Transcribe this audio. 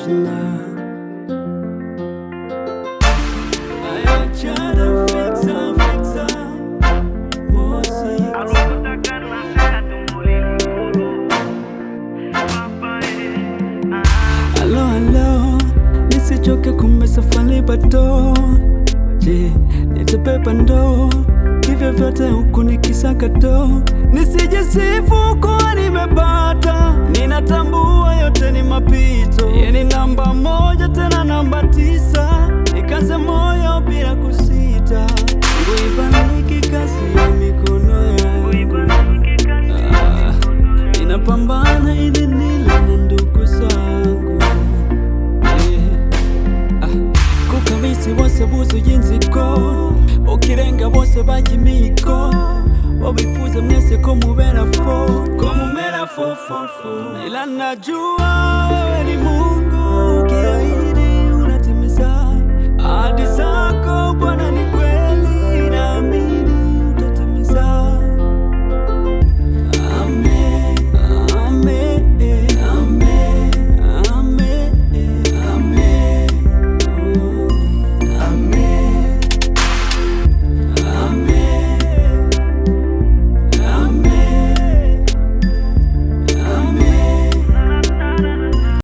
Angela. I try to fix her, Mosi. Hello, nisichoke kumbe safari bado. Je, nitabeba ndoo hivyo vyote huku nikisaka do. Nisijisifu kuwa nimepata, ninatambua yote ni mapito. Yeye ni namba moja tena namba 9, nikaze moyo bila kusita. Ibariki kazi ya mikono yangu, ninapambana ili nile na ndugu zangu. Kukabisi bose buzu y'inziko, ukirenga bose bajimiko. Wabifuza mwese ko mubera fo, ila najua wewe ni